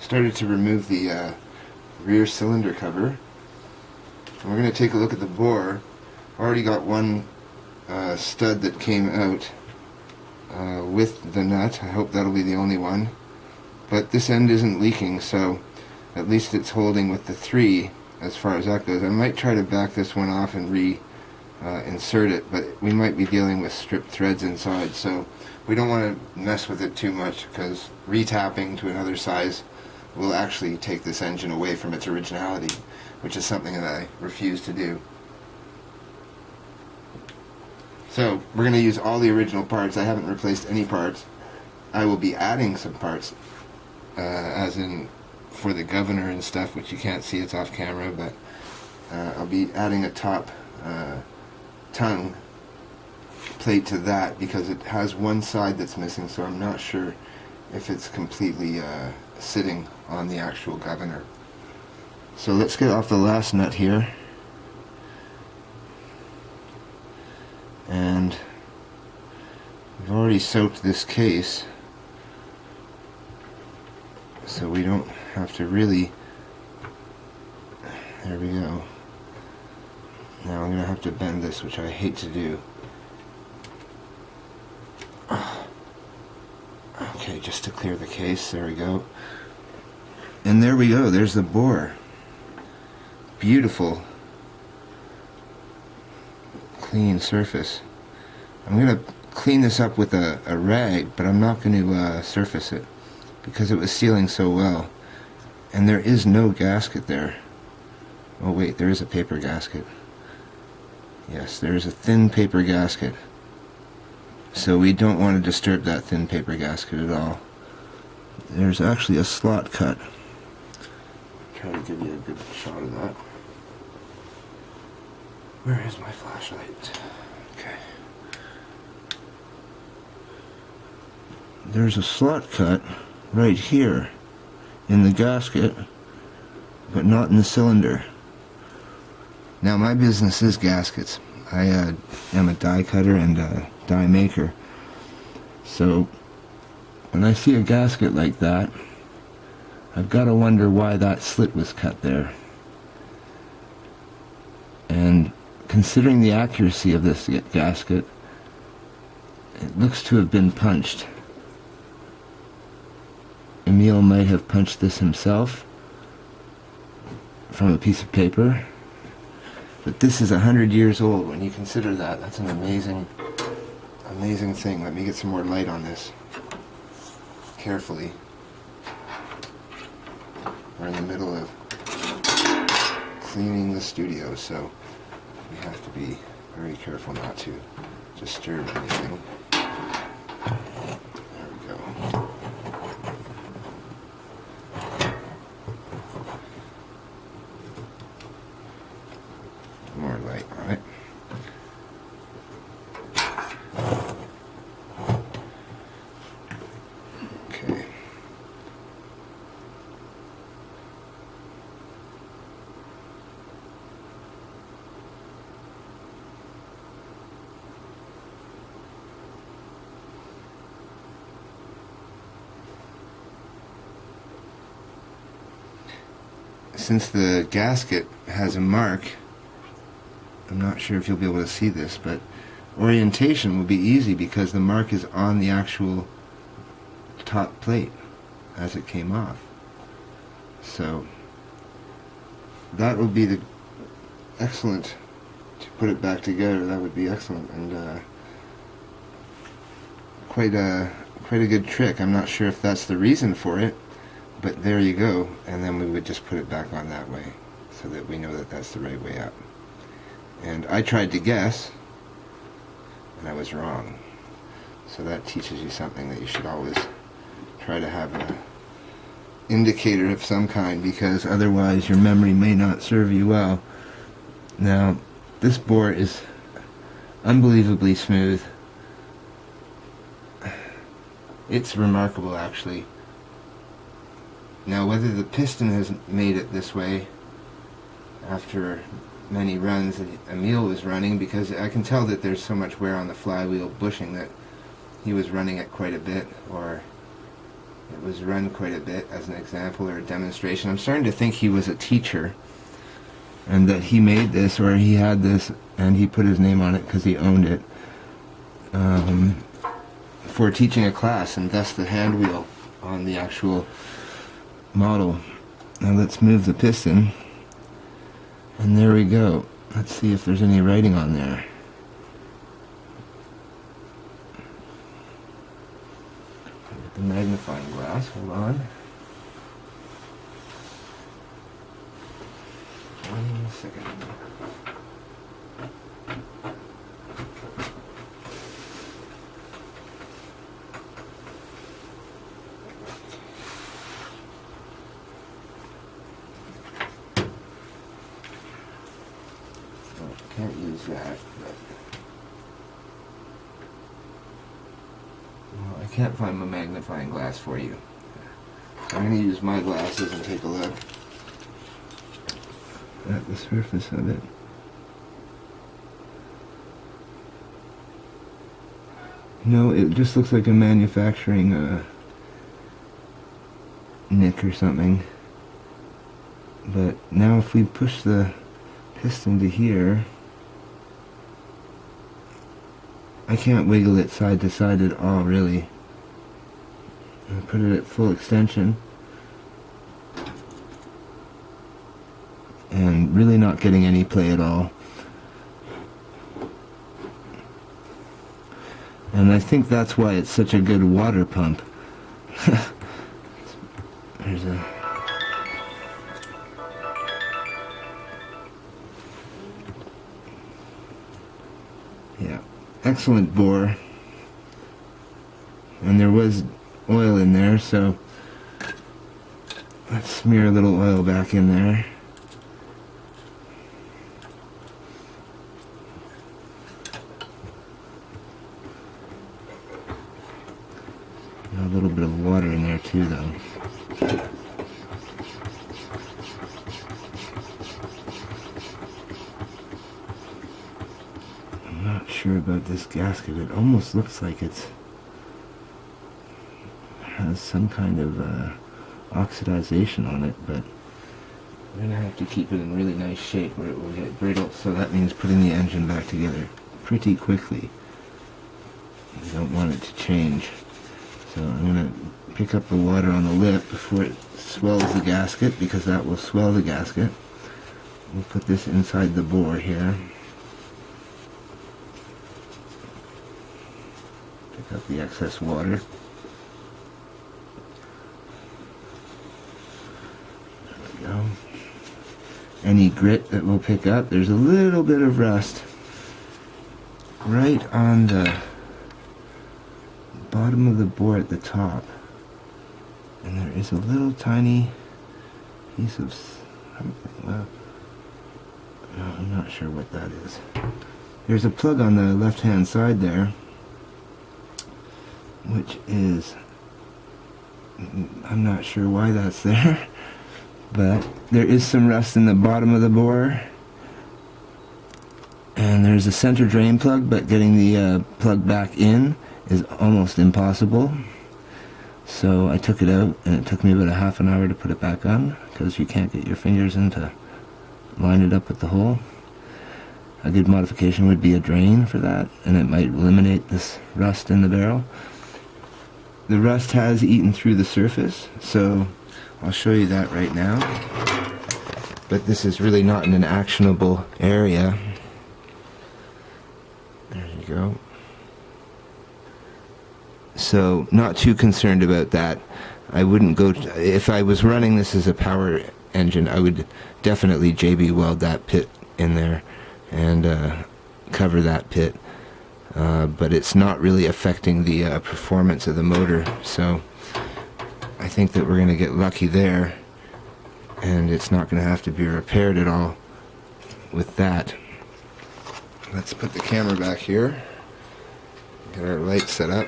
started to remove the rear cylinder cover. And we're going to take a look at the bore. Already got one stud that came out with the nut. I hope that'll be the only one. But this end isn't leaking, so at least it's holding with the 3 as far as that goes. I might try to back this one off and insert it, but we might be dealing with stripped threads inside, so we don't want to mess with it too much, because retapping to another size will actually take this engine away from its originality, which is something that I refuse to do. So we're going to use all the original parts. I haven't replaced any parts. I will be adding some parts, as in for the governor and stuff, which you can't see, it's off camera, but I'll be adding a top tongue plate to that, because it has one side that's missing, so I'm not sure if it's completely sitting on the actual governor. So let's get off the last nut here, and we've already soaked this case, so we don't have to really. There we go. Now I'm going to have to bend this, which I hate to do. Okay, just to clear the case, there we go. And there we go, there's the bore. Beautiful, clean surface. I'm going to clean this up with a rag, but I'm not going to surface it, because it was sealing so well. And there is no gasket there. Oh wait, there is a paper gasket. Yes, there is a thin paper gasket. So we don't want to disturb that thin paper gasket at all. There's actually a slot cut. Try to give you a good shot of that. Where is my flashlight? Okay. There's a slot cut right here in the gasket, but not in the cylinder. Now, my business is gaskets. I am a die cutter and a die maker. So when I see a gasket like that, I've got to wonder why that slit was cut there. And considering the accuracy of this gasket, it looks to have been punched. Emil might have punched this himself from a piece of paper. But this is 100 years old. When you consider that, that's an amazing thing. Let me get some more light on this. Carefully. We're in the middle of cleaning the studio, so we have to be very careful not to disturb anything. There we go. More light on it. Okay. Since the gasket has a mark, I'm not sure if you'll be able to see this, but orientation will be easy because the mark is on the actual top plate as it came off. So that would be the excellent to put it back together. That would be excellent, and quite a good trick. I'm not sure if that's the reason for it, but there you go. And then we would just put it back on that way, so that we know that that's the right way up. And I tried to guess, and I was wrong. So that teaches you something, that you should always try to have an indicator of some kind, because otherwise your memory may not serve you well. Now, this bore is unbelievably smooth. It's remarkable, actually. Now, whether the piston has made it this way after many runs that Emil was running, because I can tell that there's so much wear on the flywheel bushing that he was running it quite a bit, or It was run quite a bit as an example or a demonstration. I'm starting to think he was a teacher and that he made this, or he had this and he put his name on it because he owned it, for teaching a class, and thus the hand wheel on the actual model. Now let's move the piston, and there we go. Let's see if there's any writing on there. Get the magnifying glass, hold on. 1 second. Can't use that, but well, I can't find my magnifying glass for you. So I'm going to use my glasses and take a look at the surface of it. No, it just looks like a manufacturing nick or something. But now if we push the piston to here, I can't wiggle it side to side at all, really. I'll put it at full extension, and really not getting any play at all. And I think that's why it's such a good water pump. There's a... yeah. Excellent bore, and there was oil in there, so let's smear a little oil back in there. And a little bit of water in there too, though. Not sure about this gasket. It almost looks like it has some kind of oxidization on it, but we're going to have to keep it in really nice shape where it will get brittle, so that means putting the engine back together pretty quickly. We don't want it to change. So I'm going to pick up the water on the lip before it swells the gasket, because that will swell the gasket. We'll put this inside the bore here. Pick up the excess water. There we go. Any grit that we'll pick up, there's a little bit of rust right on the bottom of the bore at the top. And there is a little tiny piece of something. Well, no, I'm not sure what that is. There's a plug on the left hand side there, which is, I'm not sure why that's there, but there is some rust in the bottom of the bore. And there's a center drain plug, but getting the plug back in is almost impossible. So I took it out, and it took me about a half an hour to put it back on, because you can't get your fingers in to line it up with the hole. A good modification would be a drain for that, and it might eliminate this rust in the barrel. The rust has eaten through the surface, so I'll show you that right now. But this is really not in an actionable area. There you go. So not too concerned about that. I wouldn't go if I was running this as a power engine, I would definitely JB weld that pit in there and cover that pit. But it's not really affecting the performance of the motor, so I think that we're going to get lucky there, and it's not going to have to be repaired at all with that. Let's put the camera back here, get our lights set up.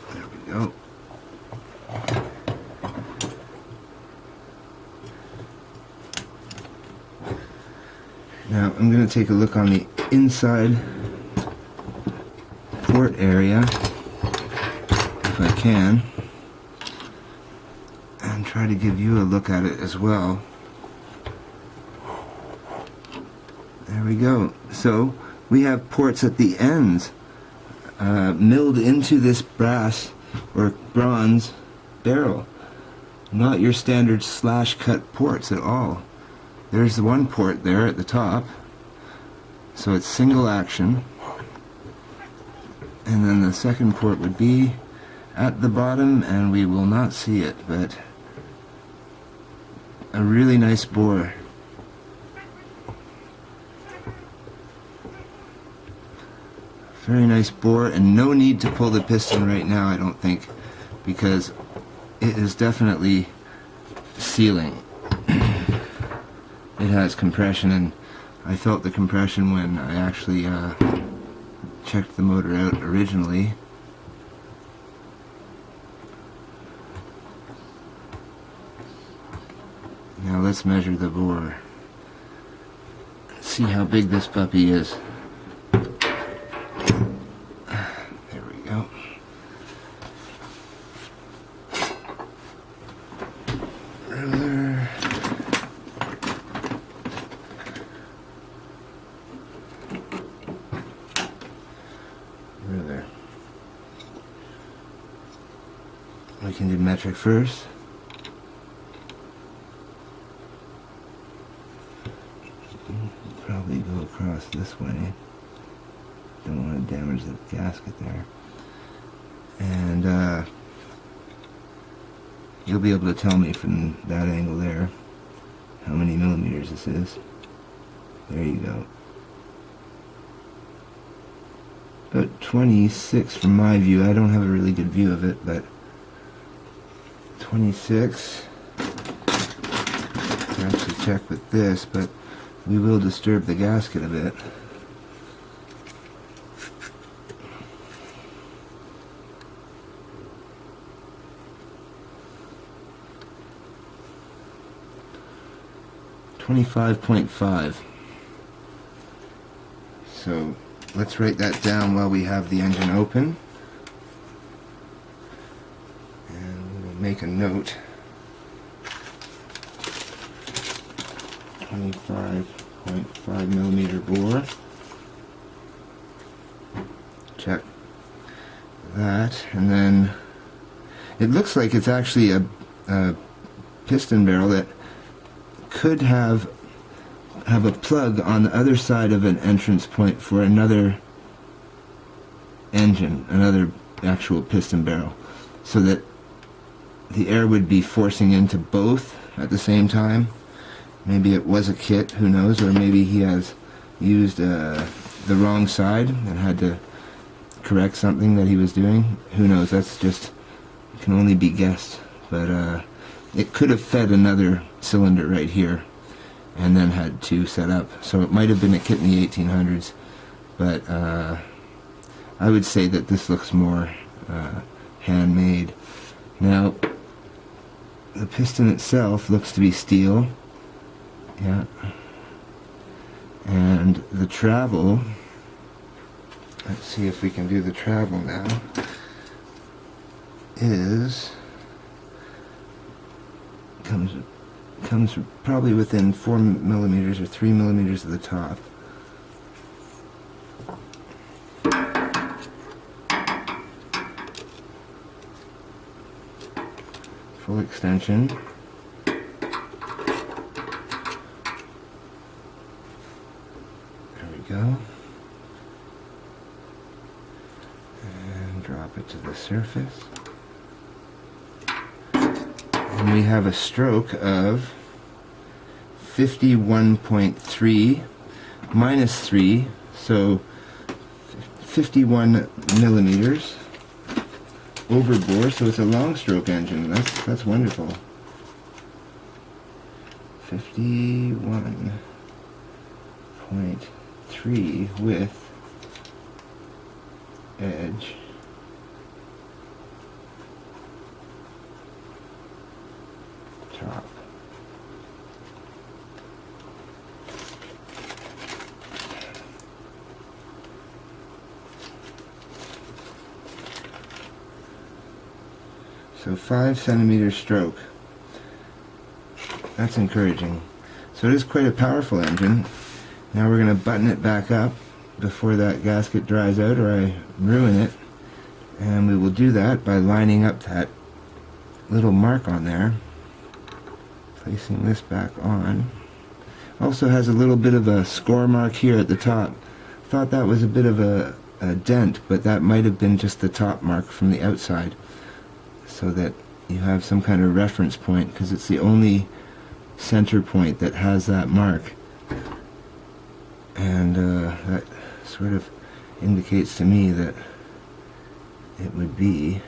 There we go. Now I'm going to take a look on the inside port area if I can, and try to give you a look at it as well. There we go. So we have ports at the ends milled into this brass or bronze barrel. Not your standard slash cut ports at all. There's the one port there at the top, so it's single action, and then the second port would be at the bottom, and we will not see it, but a really nice bore. Very nice bore, and no need to pull the piston right now, I don't think, because it is definitely sealing. It has compression, and I felt the compression when I actually checked the motor out originally. Now let's measure the bore. See how big this puppy is. There we go. Ruler. Ruler. We can do metric first. Probably go across this way. Don't want to damage the gasket there. And you'll be able to tell me from that angle there how many millimeters this is. There you go. About 26 from my view. I don't have a really good view of it, but 26. I'll actually check with this, but we will disturb the gasket a bit. .5. So let's write that down while we have the engine open, and we will make a note. 25.5 millimeter bore. Check that, and then it looks like it's actually a piston barrel that could have a plug on the other side of an entrance point for another engine, another actual piston barrel, so that the air would be forcing into both at the same time. Maybe it was a kit, who knows, or maybe he has used the wrong side and had to correct something that he was doing. Who knows, that's just, can only be guessed. But it could have fed another cylinder right here and then had two set up. So it might have been a kit in the 1800s, but I would say that this looks more handmade. Now, the piston itself looks to be steel. Yeah. And the travel, let's see if we can do the travel now, is comes probably within 4 millimeters or 3 millimeters of the top. Full extension. Go, and drop it to the surface, and we have a stroke of 51.3 minus 3, so 51 millimeters over bore, so it's a long stroke engine. That's wonderful. 51.3 with edge top. So 5 centimeter stroke. That's encouraging. So it is quite a powerful engine. Now we're going to button it back up before that gasket dries out or I ruin it. And we will do that by lining up that little mark on there. Placing this back on. Also has a little bit of a score mark here at the top. Thought that was a bit of a dent, but that might have been just the top mark from the outside, so that you have some kind of reference point, because it's the only center point that has that mark. And that sort of indicates to me that it would be